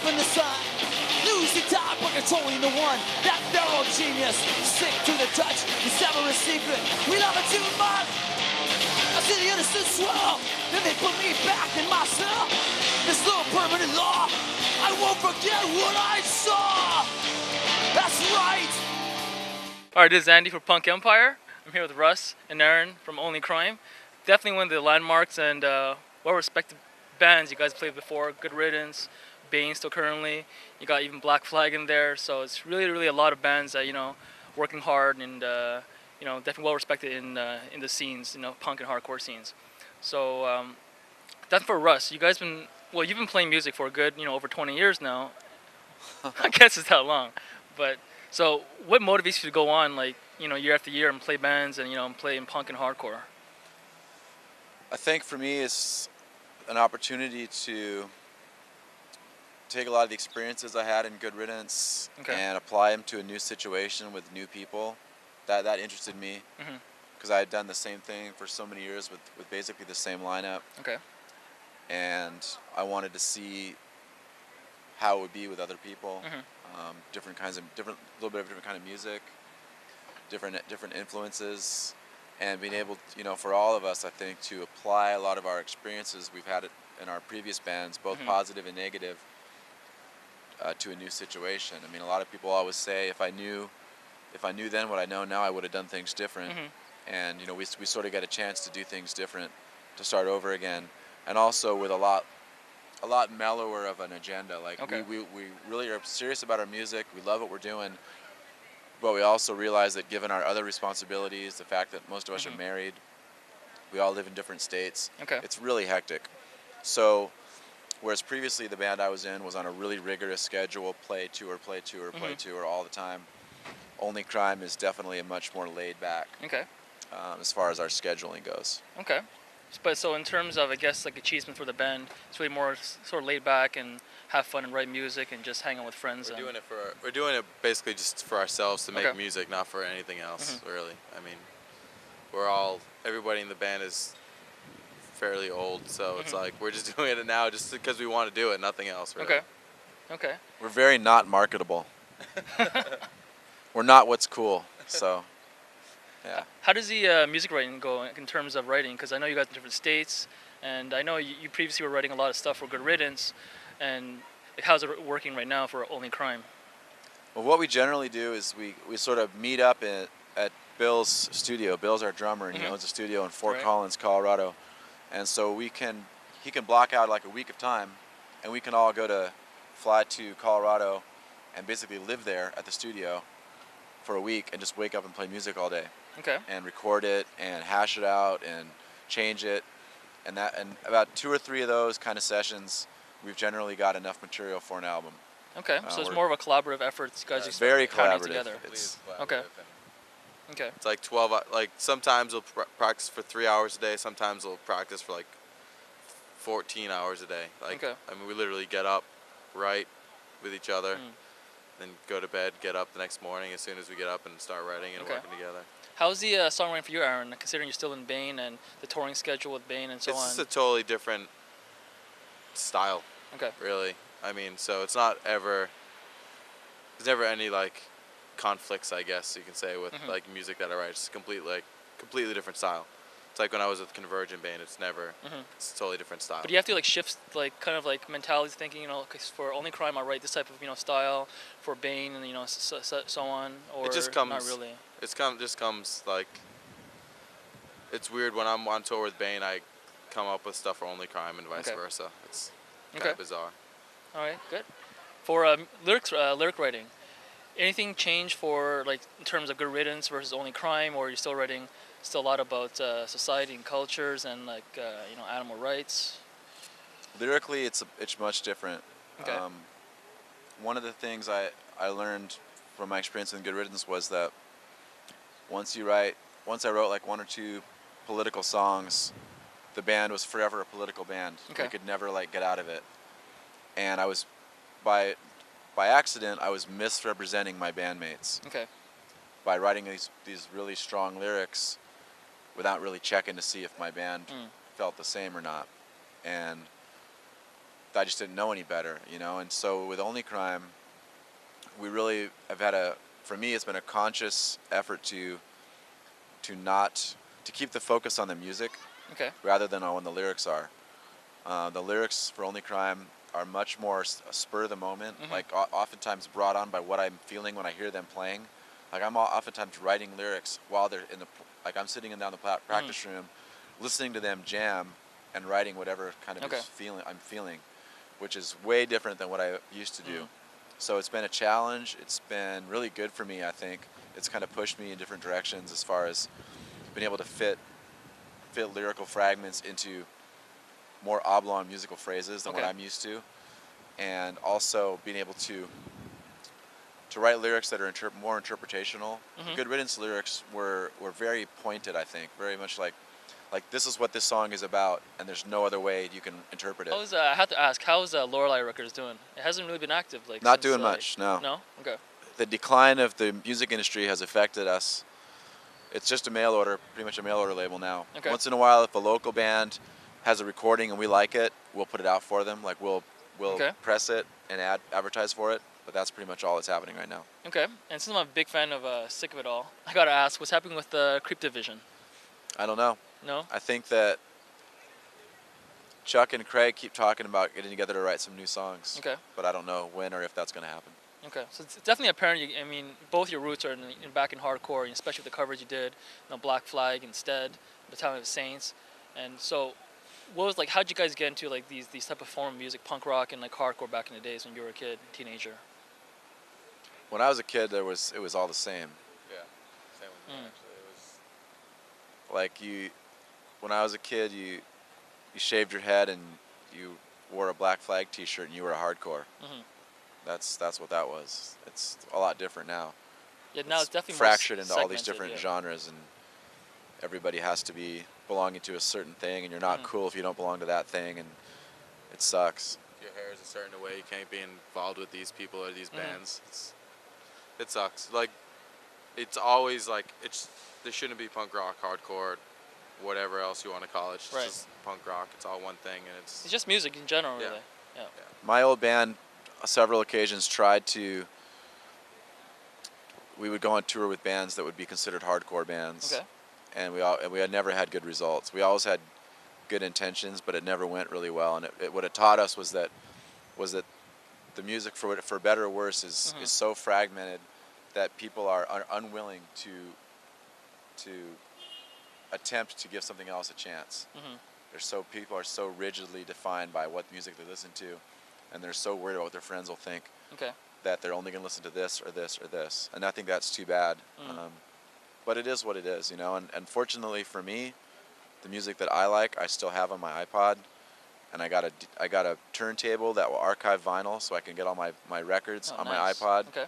in the sun. Losing time but controlling the one. That feral genius, sick to the touch, discover a secret. We love it too much. I see the innocent swell, then they put me back in my cell. This little permanent law, I won't forget what I saw. That's right. Alright, this is Andy for Punk Empire. I'm here with Russ and Aaron from Only Crime. Definitely one of the landmarks and well-respected bands you guys played before. Good Riddance, Bane still currently. You got even Black Flag in there. So it's really a lot of bands that, working hard and, definitely well-respected in the scenes, punk and hardcore scenes. So that's for Russ. You guys you've been playing music for a good, over 20 years now. I guess it's that long. But so what motivates you to go on, year after year and play bands and, play in punk and hardcore? I think for me it's an opportunity to take a lot of the experiences I had in Good Riddance and apply them to a new situation with new people. That interested me because I had done the same thing for so many years with basically the same lineup. Okay. And I wanted to see how it would be with other people. Different little bit of different kind of music, different influences, and being able, for all of us, I think, to apply a lot of our experiences we've had in our previous bands, both positive and negative, to a new situation. I mean, a lot of people always say, if I knew then what I know now, I would have done things different. And we sort of get a chance to do things different, to start over again, and also with a lot mellower of an agenda. Like we really are serious about our music. We love what we're doing, but we also realize that given our other responsibilities, the fact that most of us are married, we all live in different states. It's really hectic. So whereas previously the band I was in was on a really rigorous schedule, play tour all the time, Only Crime is definitely a much more laid back as far as our scheduling goes. But so in terms of, I guess, achievements for the band, it's really more sort of laid back and have fun and write music and just hang out with friends. We're doing it basically just for ourselves to make music, not for anything else, really. I mean, everybody in the band is fairly old, so it's like we're just doing it now just because we want to do it, nothing else, really. Okay. We're very not marketable. We're not what's cool, so... Yeah. How does the music writing go in terms of writing? Because I know you guys in different states, and I know you previously were writing a lot of stuff for Good Riddance, and how's it working right now for Only Crime? Well, what we generally do is we sort of meet up at Bill's studio. Bill's our drummer, and he owns a studio in Fort Collins, Colorado, and so he can block out a week of time, and we can all fly to Colorado, and basically live there at the studio for a week and just wake up and play music all day. And record it and hash it out and change it, and about 2 or 3 of those kind of sessions, we've generally got enough material for an album. So it's more of a collaborative effort. You guys just very pounding collaborative. Together. It's like 12. Sometimes we'll practice for 3 hours a day. Sometimes we'll practice for 14 hours a day. I mean, we literally get up, write with each other, then go to bed, get up the next morning as soon as we get up and start writing and working together. How's the songwriting for you, Aaron, considering you're still in Bane and the touring schedule with Bane and so on? It's just a totally different style, really. I mean, so it's not ever... There's never any, conflicts, I guess you can say, with, music that I write. It's completely different style. It's like when I was with Convergent Bane, it's never... It's a totally different style. But you have to, shift, mentality thinking, cause for Only Crime, I write this type of, style. For Bane and, so on, or it just comes, not really? Just comes, it's weird when I'm on tour with Bane, I come up with stuff for Only Crime and vice versa. It's kind of bizarre. All right, good. For lyric writing, anything change for, in terms of Good Riddance versus Only Crime, or are you still writing a lot about society and cultures and, animal rights? Lyrically, it's much different. One of the things I learned from my experience in Good Riddance was that once I wrote 1 or 2 political songs, the band was forever a political band. We could never get out of it. And I was, by accident, I was misrepresenting my bandmates. By writing these really strong lyrics without really checking to see if my band felt the same or not. And I just didn't know any better, you know. And so with Only Crime, we really have had for me, it's been a conscious effort to keep the focus on the music, Okay. rather than on what the lyrics are. The lyrics for Only Crime are much more spur of the moment, like oftentimes brought on by what I'm feeling when I hear them playing. Like I'm oftentimes writing lyrics while they're like I'm sitting down in the practice room, listening to them jam and writing whatever kind of I'm feeling, which is way different than what I used to do. So it's been a challenge. It's been really good for me, I think. It's kind of pushed me in different directions as far as being able to fit lyrical fragments into more oblong musical phrases than what I'm used to, and also being able to write lyrics that are more interpretational. The Good Riddance lyrics were very pointed, I think, very much like this is what this song is about, and there's no other way you can interpret it. I have to ask, how's Lorelei Records doing? It hasn't really been active, like not since, doing much, no. No? Okay. The decline of the music industry has affected us. It's just a mail order, pretty much a mail order label now. Okay. Once in a while, if a local band has a recording and we like it, we'll put it out for them. Like we'll press it and advertise for it. But that's pretty much all that's happening right now. Okay. And since I'm a big fan of Sick of It All, I gotta ask, what's happening with the Creep Division? I don't know. No? I think that Chuck and Craig keep talking about getting together to write some new songs. Okay. But I don't know when or if that's going to happen. Okay, so it's definitely apparent. I mean, both your roots are back in hardcore, especially with the covers you did, Black Flag instead, Battalion of Saints, and so, what was like? How'd you guys get into like these type of form of music, punk rock and like hardcore back in the days when you were a kid, teenager? When I was a kid, it was all the same. Yeah, same with me actually. It was like when I was a kid, you shaved your head and you wore a Black Flag T-shirt and you were a hardcore. That's what that was. It's a lot different now. Yeah, now it's definitely fractured more into all these different genres, and everybody has to be belonging to a certain thing, and you're not cool if you don't belong to that thing, and it sucks. Your hair is a certain way. You can't be involved with these people or these bands. It sucks. Like, it's always like there shouldn't be punk rock, hardcore, whatever else you want to call it. It's just punk rock. It's all one thing, and it's just music in general, really. Yeah. My old band, several occasions, tried to. We would go on tour with bands that would be considered hardcore bands. Okay. And we had never had good results. We always had good intentions, but it never went really well. And what it taught us was that the music, for better or worse, is so fragmented that people are unwilling to attempt to give something else a chance. People are so rigidly defined by what music they listen to, and they're so worried about what their friends will think that they're only going to listen to this or this or this. And I think that's too bad. But it is what it is, you know. And fortunately for me, the music that I like, I still have on my iPod, and I got a turntable that will archive vinyl, so I can get all my records on my iPod. Okay.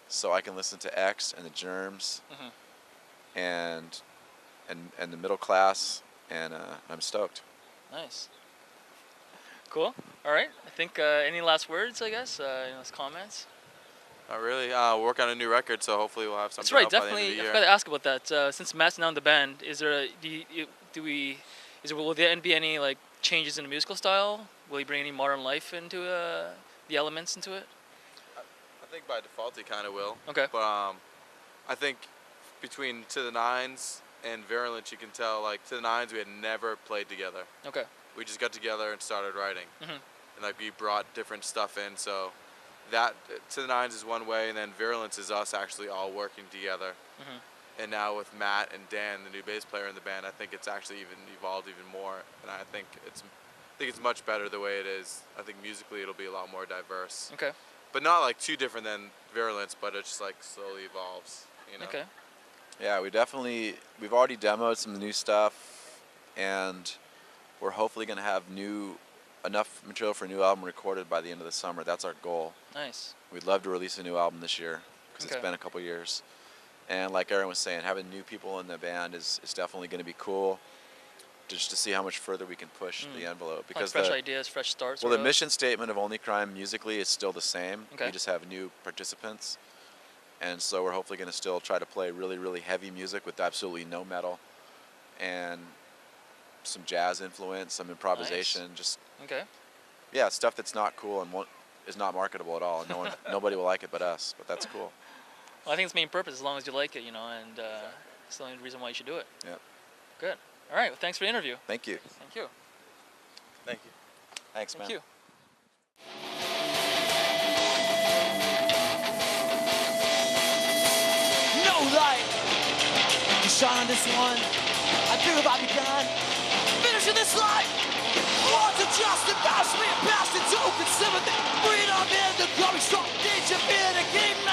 So I can listen to X and the Germs, and the Middle Class, and I'm stoked. Nice. Cool. All right. I think any last words? I guess any last comments. Not really. Work on a new record, so hopefully we'll have something. That's right. Out by Definitely. the end of the year. I forgot to ask about that. Since Matt's now in the band, will there be any like changes in the musical style? Will he bring any modern life into the elements into it? I think by default he kind of will. Okay. But I think between To the Nines and Virulence, you can tell like To the Nines we had never played together. Okay. We just got together and started writing, and like we brought different stuff in. So that To the Nines is one way, and then Virulence is us actually all working together. And now with Matt and Dan, the new bass player in the band, I think it's actually even evolved even more, and I think it's much better the way it is. I think musically it'll be a lot more diverse. Okay. But not like too different than Virulence, but it just like slowly evolves, you know. Okay. Yeah, we've already demoed some new stuff, and we're hopefully going to have enough material for a new album recorded by the end of the summer. That's our goal. Nice. We'd love to release a new album this year, because it's been a couple years. And like Aaron was saying, having new people in the band is definitely going to be cool, just to see how much further we can push the envelope. Because like fresh ideas, fresh starts. Well, the mission statement of Only Crime musically is still the same. Okay. We just have new participants. And so we're hopefully going to still try to play really, really heavy music with absolutely no metal, and some jazz influence, some improvisation. Nice. Okay. yeah, stuff that's not cool and is not marketable at all, and nobody will like it but us. But that's cool. Well, I think it's main purpose as long as you like it, and it's the only reason why you should do it. Yeah. Good. All right. Well, thanks for the interview. Thank you. Thank you. Thank you. Thanks, man. Thank you. No light to shine on this one. I think about begun finishing this life. Want to just embarrass me and pass it to consider the freedom in the glory strong. Did you feel the game?